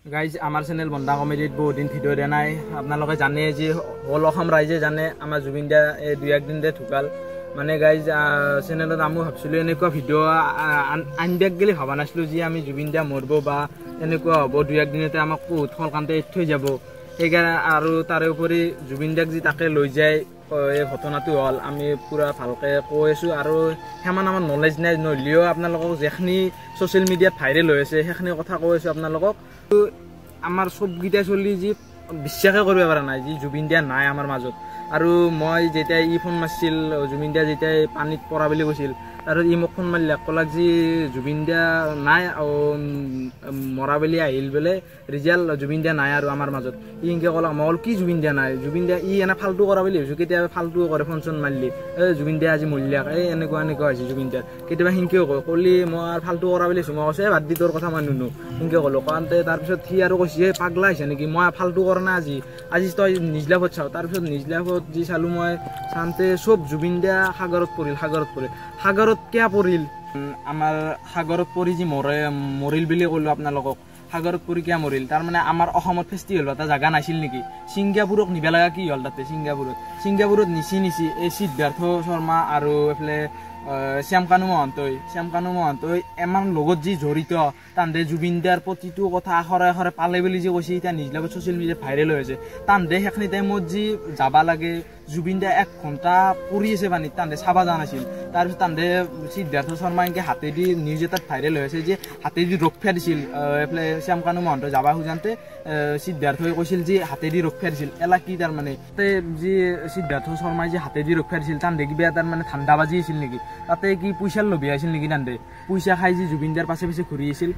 Guys আমাৰ channel বন্ধা কমেডিত বহুত দিন ভিডিঅ' দিয়া নাই। আপোনালোকে জানে যে হল অসম ৰাইজে জানে আমাৰ জুবিন দা এই 2-1 দিনতে ঢুকাল। মানে গাইজ চেনেলত আমি ভাবিছিলোঁ এনেকুৱা ভিডিঅ' আনবেক বুলি ভবা নাছিলোঁ যে আমি জুবিন দা মৰিব বা এনেকুৱা হ'ব 2-1 দিনতে আমাক বহুত সলকান্তে থৈ যাব। সেইকাৰণে আৰু তাৰে উপৰি জুবিন দাক যি তাকে লৈ যায় এই ঘটনাটো হ'ল আমি পুৰা ভালকৈ কৈ আছোঁ। আৰু সিমান আমাৰ নলেজ নাই নহ'লেও আপোনালোকক যিখিনি ছ'চিয়েল মিডিয়াত ভাইৰেল হৈ আছে সেইখিনি কথা কৈ আছোঁ আপোনালোকক। আমাৰ চবকেইটা চলি যি বিশ্বাসে কৰিব পৰা নাই যি জুবিন দা নাই আমাৰ মাজত। আৰু মই যেতিয়া ই ফোন মাৰিছিল জুবিন দা যেতিয়া পানীত পৰা বুলি কৈছিল আৰু ই মোক ফোন মাৰিলে ক'লাক যি জুবিন দা নাই মৰা বুলি আহিল বোলে ৰিজাল্ট জুবিন দা নাই আৰু আমাৰ মাজত। ই এনেকৈ ক'লাক মই কি জুবিন দা নাই জুবিন দা ই এনে ফাল্টু কৰা বুলি ভাবিছোঁ। কেতিয়াবা ফাল্টু কৰে ফোন চোন মাৰিলি জুবিন দা আজি মৰিলাক এনেকুৱা হৈছে জুবিন দাৰ। কেতিয়াবা সেনেকৈও ক'লি মই আৰু ফাল্টু কৰা বুলি ভাবিছোঁ। মই কৈছে বাদ দি তোৰ কথা মই নুনো সেনেকৈ ক'লোঁ। কাৰণতে তাৰপিছত সি আৰু কৈছে পাগলা হৈছে নেকি মই ফাল্টু কৰা নাই আজি তই নিজ লাভত চাওঁ। তাৰপিছত নিজ লাভত যি চালোঁ মই চাওঁতে চব জুবিন দা সাগৰত পৰিল। সাগৰত কিয় পৰিল আমাৰ সাগৰত পৰি যি মৰিল বুলি ক'লোঁ আপোনালোকক। সাগৰত পৰি কিয় মৰিল তাৰমানে আমাৰ অসমত ফেষ্টিভেল এটা জেগা নাছিল নেকি? ছিংগাপুৰক নিব লগা কি হ'ল তাতে? ছিংগাপুৰত নিচি এই সিদ্ধাৰ্থ শৰ্মা আৰু এইফালে শ্যামকানু মহন্তই এমান লগত যি জড়িত তাহাঁতে জুবিন দাৰ প্ৰতিটো কথা আখৰে পালে বুলি যি কৈছে এতিয়া নিজ লগত ছ'চিয়েল মিডিয়াত ভাইৰেল হৈ আছে। তাহাঁতে সেইখিনি টাইমত যি যাব লাগে জুবিন দা 1 ঘণ্টা পৰি আছে পানীত তাহাঁতে চাব যোৱা নাছিল। তাৰপিছত তাহাঁতে সিদ্ধাৰ্থ শৰ্মা এনেকৈ হাতেদি নিউজ এটাত ভাইৰেল হৈ আছে যে হাতেদি ৰক্ষা দিছিল। এইফালে শ্যামকানু মহন্ত যাব খোজাওঁতে সিদ্ধাৰ্থই কৈছিল যে হাতেদি ৰক্ষা দিছিল। এলা কি তাৰমানে তাতে যি সিদ্ধাৰ্থ শৰ্মাই যে হাতেদি ৰক্ষা দিছিল তাহাঁতে কিবা তাৰমানে ধান্দাবাজি আছিল নেকি? তাতে কি পইচাৰ লবি আছিল নেকি? তাহাঁতে পইচা খাই যি জুবিন দাৰ পাছে ঘূৰি আছিল।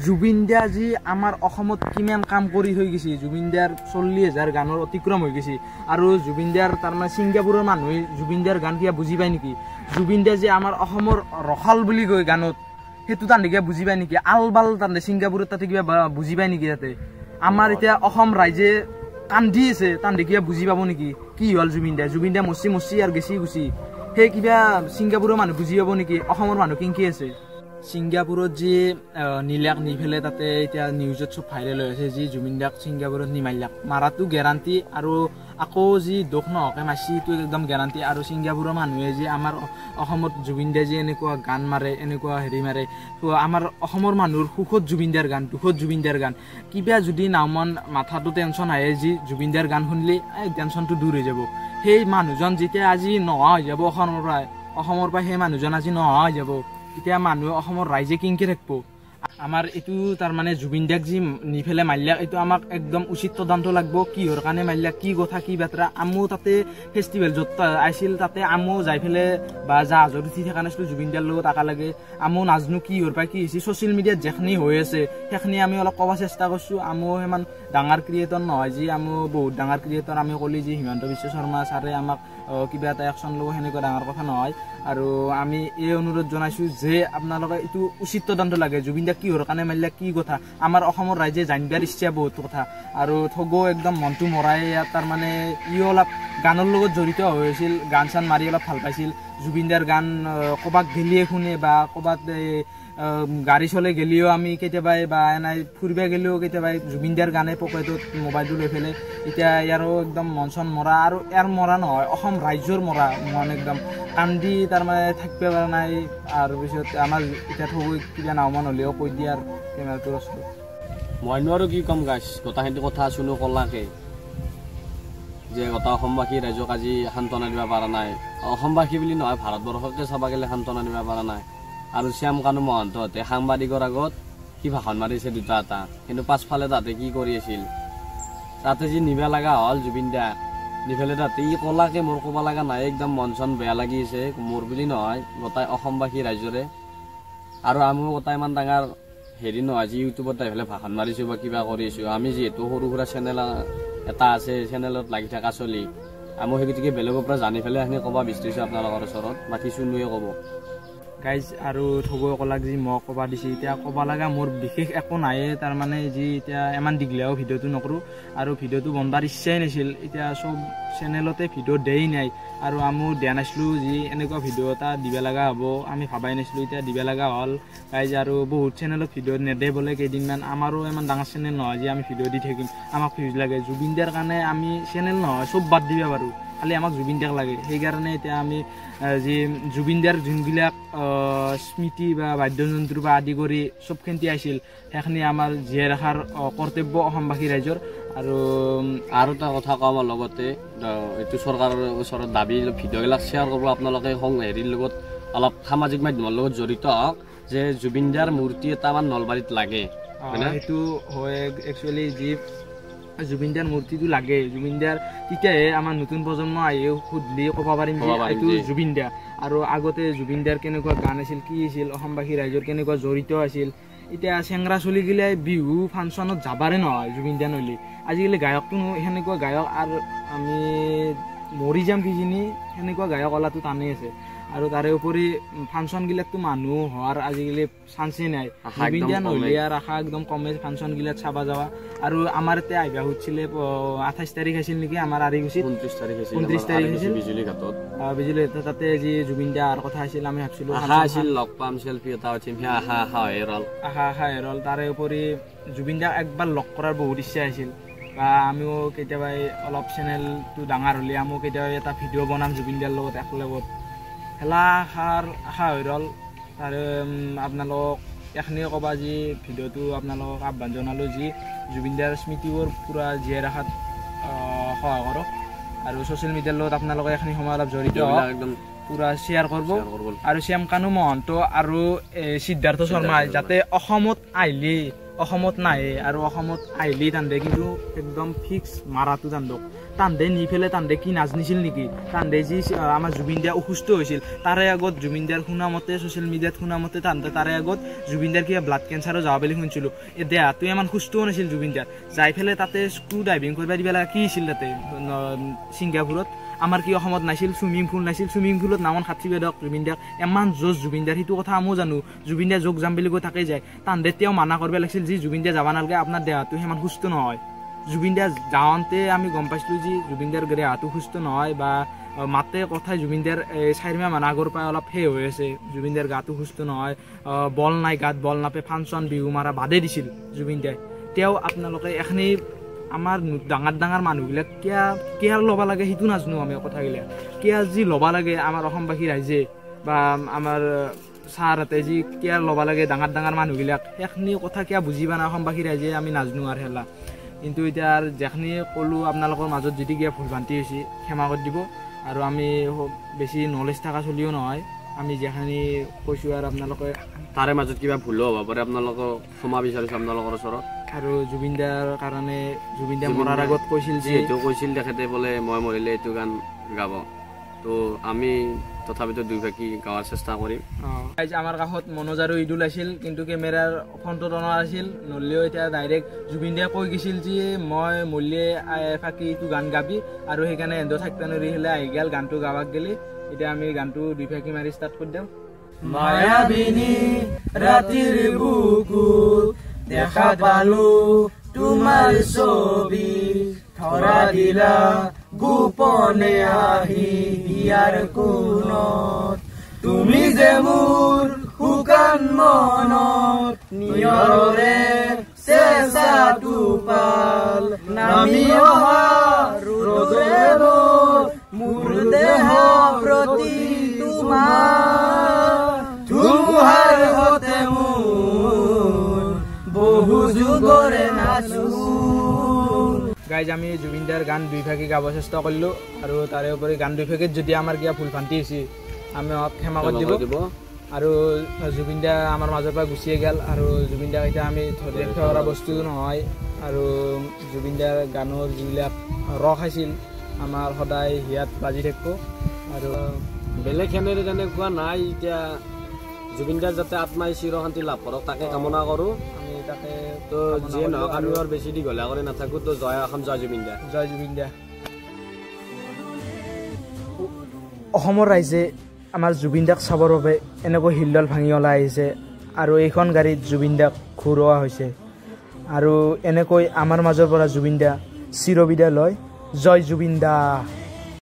জুবিন দা যি আমাৰ অসমত কিমান কাম কৰি থৈ গৈছে। জুবিন দাৰ 40,000 গানৰ অতিক্ৰম হৈ গৈছে। আৰু জুবিন দাৰ তাৰমানে ছিংগাপুৰৰ মানুহে জুবিন দাৰ গান কিবা বুজি পায় নেকি? জুবিন দা যে আমাৰ অসমৰ ৰসাল বুলি কয় গানত সেইটো তাহাঁতে কিবা বুজি পায় নেকি? আলবাল তাহাঁতে ছিংগাপুৰত তাতে কিবা বুজি পায় নেকি? তাতে আমাৰ এতিয়া অসম ৰাইজে কান্দি আছে তাহাঁতে কিবা বুজি পাব নেকি? কি হ'ল জুবিন দা মচি আৰু গুচি সেই কিবা ছিংগাপুৰৰ মানুহ বুজি পাব নেকি? অসমৰ মানুহ কিংকি আছে। ছিংগাপুৰত যি নীলাক নি পেলাই তাতে এতিয়া নিউজত চব ভাইৰেল হৈ আছে যি জুবিন দাক ছিংগাপুৰত নিমাৰিলাক মাৰাটো গেৰাণ্টি আৰু আকৌ যি দুখ নহকে মাৰিছে সেইটো একদম গেৰাণ্টি। আৰু ছিংগাপুৰৰ মানুহে যে আমাৰ অসমত জুবিন দাই যে এনেকুৱা গান মাৰে এনেকুৱা হেৰি মাৰে আমাৰ অসমৰ মানুহৰ সুখত জুবিন দাৰ গান দুখত জুবিন দাৰ গান কিবা যদি নাওমান মাথাটো টেনশ্যন আহে যি জুবিন দাৰ গান শুনিলে টেনশ্যনটো দূৰ হৈ যাব। সেই মানুহজন যেতিয়া আজি নোহোৱা হৈ যাব অসমৰ পৰা সেই মানুহজন আজি নোহোৱা হৈ যাব এতিয়া মানুহে অসমৰ ৰাইজে কিংকে থাকিব। আমাৰ এইটো তাৰমানে জুবিন দাক যি নি পেলাই মাৰিলাক এইটো আমাক একদম উচিত তদন্ত লাগব। কিহৰ কাৰণে মাৰিলাক কি কথা কি বাতৰা আমো তাতে ফেষ্টিভেল য'ত আহিছিল তাতে আমো যাই পেলাই বা জাহাজত উঠি থকা নাছিলোঁ জুবিন দাৰ লগত একেলগে আমো নাজনো কিহৰ পৰা কি হৈছে। ছ'চিয়েল মিডিয়াত যিখিনি হৈ আছে সেইখিনি আমি অলপ ক'ব চেষ্টা কৰিছোঁ। আমো সিমান ডাঙৰ ক্ৰিয়েটৰ নহয় যি আমো বহুত ডাঙৰ ক্ৰিয়েটৰ আমি ক'লি যি হিমন্ত বিশ্ব শৰ্মা ছাৰে আমাক কিবা এটা একশ্যন ল'ব সেনেকুৱা ডাঙৰ কথা নহয়। আৰু আমি এই অনুৰোধ জনাইছোঁ যে আপোনালোকে এইটো উচিত তদন্ত লাগে জুবিন দাক কিহৰ কাৰণে মাৰিলে কি কথা আমাৰ অসমৰ ৰাইজে জানিবৰ ইচ্ছা বহুত কথা। আৰু ঠগো একদম মনটো মৰাই তাৰমানে ই অলপ গানৰ লগত জড়িত হৈ আছিল গান চান মাৰি অলপ ভাল পাইছিল। জুবিন দাৰ গান ক'ৰবাত গেলিয়ে শুনে বা ক'ৰবাত গাড়ী চলে গেলিও আমি কেতিয়াবা বা এনেই ফুৰিব গেলিও কেতিয়াবা জুবিন দাৰ গানে পকেটত মোবাইলটো লৈ পেলাই এতিয়া ইয়াৰো একদম মন চন মৰা আৰু ইয়াৰ মৰা নহয় অসম ৰাজ্যৰ মৰা মন একদম কান্দি তাৰমানে থাকিব পৰা নাই। আৰু পিছত আমাৰ এতিয়া থগৈ কিবা নাওমান হ'লেও কৈ দিয়ে আৰু কেমেৰাটো আছোঁ মইনো আৰু কি ক'ম গাইছ গোটেইখিনি কথা শুনো ক'লাকে যে গোটেই অসমবাসী ৰাইজক আজি সান্তনা দিব পৰা নাই। অসমবাসী বুলি নহয় ভাৰতবৰ্ষকে চাব গ'লে সান্তনা দিব পৰা নাই। আৰু শ্যামকানু মহন্তহঁতে সাংবাদিকৰ আগত কি ভাষণ মাৰিছে দুটা এটা কিন্তু পাছফালে তাতে কি কৰি আছিল তাতে যি নিব লগা হ'ল জুবিন দা নিফেলে তাতে ই ক'লাকে মোৰ ক'ব লগা নাই একদম মন চন বেয়া লাগি আছে মোৰ বুলি নহয় গোটেই অসমবাসী ৰাইজৰে। আৰু আমিও গোটেই ইমান ডাঙৰ হেৰি নহয় যি ইউটিউবত আহি পেলাই ভাষণ মাৰিছোঁ বা কিবা কৰিছোঁ। আমি যিহেতু সৰু সুৰা চেনেল এটা আছে চেনেলত লাগি থকা চলি আমি সেই গতিকে বেলেগৰ পৰা জানি পেলাই সেইখিনি ক'ব বিচাৰিছোঁ আপোনালোকৰ ওচৰত বাকী চুনুৱে ক'ব। গাইজ আৰু থবই ক'লাক যি মই ক'বা দিছে এতিয়া ক'বা লগা মোৰ বিশেষ একো নায়ে তাৰমানে যি এতিয়া ইমান দীঘলীয়াও ভিডিঅ'টো নকৰোঁ আৰু ভিডিঅ'টো বনবাৰ ইচ্ছাই নাছিল এতিয়া চব চেনেলতে ভিডিঅ' দেই নাই আৰু আমি দিয়া নাছিলোঁ যি এনেকুৱা ভিডিঅ' এটা দিব লগা হ'ব আমি ভাবাই নাছিলোঁ এতিয়া দিব লগা হ'ল গাইজ আৰু বহুত চেনেলত ভিডিঅ' নেদে বোলে কেইদিনমান আমাৰো ইমান ডাঙৰ চেনেল নহয় যে আমি ভিডিঅ' দি থাকিম আমাক ভিউজ লাগে জুবিন দাৰ কাৰণে আমি চেনেল নহয় চব বাদ দিব পাৰোঁ খালি আমাক জুবিন দাক লাগে সেইকাৰণে এতিয়া আমি যি জুবিন দাৰ যোনবিলাক স্মৃতি বা বাদ্যযন্ত্ৰ বা আদি কৰি চবখিনি আছিল সেইখিনি আমাৰ জীয়াই ৰখাৰ কৰ্তব্য অসমবাসী ৰাইজৰ আৰু এটা কথা কওঁ আমাৰ লগতে এইটো চৰকাৰৰ ওচৰত দাবী ভিডিঅ'বিলাক শ্বেয়াৰ কৰিব আপোনালোকে হেৰিৰ লগত অলপ সামাজিক মাধ্যমৰ লগত জড়িত হওক যে জুবিন দাৰ মূৰ্তি এটা আমাৰ নলবাৰীত লাগে সেইটো হয় একচুৱেলি যি জুবিন দাৰ মূৰ্তিটো লাগে জুবিন দাৰ তেতিয়াহে আমাৰ নতুন প্ৰজন্ম আহিও সুধলি ক'ব পাৰিম যে এইটো জুবিন দা আৰু আগতে জুবিন দাৰ কেনেকুৱা গান আছিল কি আছিল অসমবাসী ৰাইজৰ কেনেকুৱা জড়িত আছিল এতিয়া চেংৰা চলিগিলাই বিহু ফাংচনত যাবাৰে নহয় জুবিন দা নহ'লে আজিকালি গায়কটো সেনেকুৱা গায়ক আৰু আমি মৰি যাম কিজানি সেনেকুৱা গায়ক ওলাটো টানেই আছে আৰু তাৰে উপৰি ফাংচনগিলাকতো মানুহ হোৱাৰ আজিকালি চান্সেই নাই জুবিন দা নহ'লে আৰু আশা একদম কমে ফাংচনগিলাক চাব যাৱা আৰু আমাৰ ইয়াতে আহিবা সুধিছিলে 28 তাৰিখ আছিল নেকি আমাৰ আৰিগুচিত 29 তাৰিখ আছিল বিজুলী ঘাটত তাতে যি জুবিন দাৰ কথা আছিল আমি ভাবিছিলোঁ আশা আছিল লগ পাম চেলফি এটা উঠিম আশা হেৰল তাৰে উপৰি জুবিন দাক একবাৰ লগ কৰাৰ বহুত ইচ্ছা আছিল বা আমিও কেতিয়াবা অলপ চেনেলটো ডাঙৰ হ'লে আমিও কেতিয়াবা এটা ভিডিঅ' বনাম জুবিন দাৰ লগত একেলগত খেলা আশা হৈ ৰ'ল তাৰে আপোনালোকক এইখিনিয়ে ক'বা যি ভিডিঅ'টো আপোনালোকক আহ্বান জনালোঁ যি জুবিন দাৰ স্মৃতিবোৰ পূৰা জীয়াই ৰখাত সহায় কৰক আৰু ছ'চিয়েল মিডিয়াৰ লগত আপোনালোকে এইখিনি সময় অলপ জড়িত একদম পূৰা শ্বেয়াৰ কৰিব আৰু শ্যামকানু মহন্ত আৰু সিদ্ধাৰ্থ শৰ্মাই যাতে অসমত নাহে আৰু অসমত আহিলেই তান্দে কিন্তু একদম ফিক্স মাৰাটো তান্দে নি পেলাই তান্দে কি নাজনিছিল নেকি তান্দে যি আমাৰ জুবিন দা অসুস্থ হৈছিল তাৰে আগত জুবিন দাৰ শুনামতে ছ'চিয়েল মিডিয়াত শুনামতে তাৰে আগত জুবিন দাৰ কিবা ব্লাড কেঞ্চাৰো যাব বুলি শুনিছিলোঁ এই দেহাটো ইমান সুস্থও নাছিল জুবিন দাৰ যাই পেলাই তাতে স্ক্ৰু ডাইভিং কৰিব দিব লগা কি আছিল তাতে ছিংগাপুৰত আমাৰ কি অসমত নাছিল চুইমিং পুল নাছিল চুইমিং পুলত নামন খাটিব দিয়ক জুবিন দাক ইমান জোচ জুবিন দাৰ সেইটো কথা আমিও জানো জুবিন দা যোগ যাম বুলি কৈ থাকেই যায় তান্দে তেওঁ মানা কৰিব লাগিছিল যি জুবিন দা যাব নালাগে আপোনাৰ দেহাটো সিমান সুস্থ নহয় জুবিন দা যাওঁতে আমি গম পাইছিলোঁ যে জুবিন দাৰ দেহাটো সুস্থ নহয় বা মাতে কথাই জুবিন দাৰ 4 মাহ মান আগৰ পৰা অলপ সেই হৈ আছে জুবিন দাৰ গাটো সুস্থ নহয় বল নাই গাত বল নাপে ফাংচন বিহু মাৰা বাদে দিছিল জুবিন দাই তেওঁ আপোনালোকে এখিনি আমাৰ ডাঙৰ মানুহবিলাক কেয়াৰ ল'ব লাগে সেইটো নাজানো আমি কথাগিলা কেয়াৰ যি ল'ব লাগে আমাৰ অসমবাসী ৰাইজে বা আমাৰ ছাৰহঁতে যি কেয়াৰ ল'ব লাগে ডাঙৰ মানুহবিলাক সেইখিনি কথা কিয় বুজি পোৱা নাই অসমবাসী ৰাইজে আমি নাজানো আৰু হেলা কিন্তু এতিয়া যিখিনি ক'লোঁ আপোনালোকৰ মাজত যদি কিবা ভুল ভ্ৰান্তি হৈছে ক্ষমা কৰি দিব আৰু আমি বেছি নলেজ থকা চলিও নহয় আমি যিখিনি কৈছোঁ আৰু আপোনালোকে তাৰে মাজত কিবা ভুলো হ'ব পাৰে আপোনালোকক ক্ষমা বিচাৰিছোঁ আপোনালোকৰ ওচৰত আৰু জুবিন দাৰ কাৰণে জুবিন দা মৰাৰ আগত কৈছিল তেখেতে বোলে মই মৰিলে এইটো গান গাব তো আমি তথাপিতো দুইভাগী গাৱাৰ চেষ্টা কৰিম আমাৰ কাষত মনোজ আৰু ঈদুল আছিল কিন্তু কেমেৰাৰ ফ্ৰণ্টত অনা আছিল নললেও এতিয়া ডাইৰেক্ট জুবিন দাই কৈ গৈছিল যে মই মৰিলে ফাঁকি এইটো গান গাবি আৰু সেইকাৰণে এন্দো থাকিব নোৱাৰি হ'লে আহি গ'ল গানটো গাবাক গেলি এতিয়া আমি গানটো দুইভাগী মাৰি ষ্টাৰ্ট কৰি দিওঁ মায়াবিনী ৰাতিৰ বুকুত দেখা পালো তোমাৰ ছবি ধৰা দিলা গোপনে আহি ইয়াৰ কোণত তুমি যে মোৰ শুকান মনত নিয়ৰে চেঁচা টোপাল নামি অহা ৰ'দে মোৰ দেহ প্ৰতি তোমাৰ ধুমুহাৰ হতে মোৰ বহু যুগৰে নাচো গাইজ আমি জুবিন দাৰ গান দুইভাগী গাব চেষ্টা কৰিলোঁ আৰু তাৰে উপৰি গান দুইভাগীত যদি আমাৰ কিবা ভুল ভ্ৰান্তি হৈছে আমি ক্ষমা কৰি দিব আৰু জুবিন দা আমাৰ মাজৰ পৰা গুচিয়ে গ'ল আৰু জুবিন দাক এতিয়া আমি ধৰি ৰাখিব পৰা বস্তু নহয় আৰু জুবিন দাৰ গানৰ যিবিলাক ৰস আছিল আমাৰ সদায় হিয়াত বাজি থাকিব আৰু বেলেগ সেনেৰে তেনেকুৱা নাই এতিয়া জুবিন দাৰ যাতে আত্মাই চিৰশান্তি লাভ কৰক তাকে কামনা কৰোঁ আমি তাকে তো যিয়ে নহওক আমি আৰু বেছি দীঘলীয়া কৰি নাথাকোঁ তো জয় অসম জয় জুবিন দা জয় জুবিন দা অসমৰ ৰাইজে আমাৰ জুবিন দাক চাবৰ বাবে এনেকৈ হিলডল ভাঙি ওলাই আহিছে আৰু এইখন গাড়ীত জুবিন দাক ঘূৰোৱা হৈছে আৰু এনেকৈ আমাৰ মাজৰ পৰা জুবিন দা চিৰবিদায় লয় জয় জুবিন দা।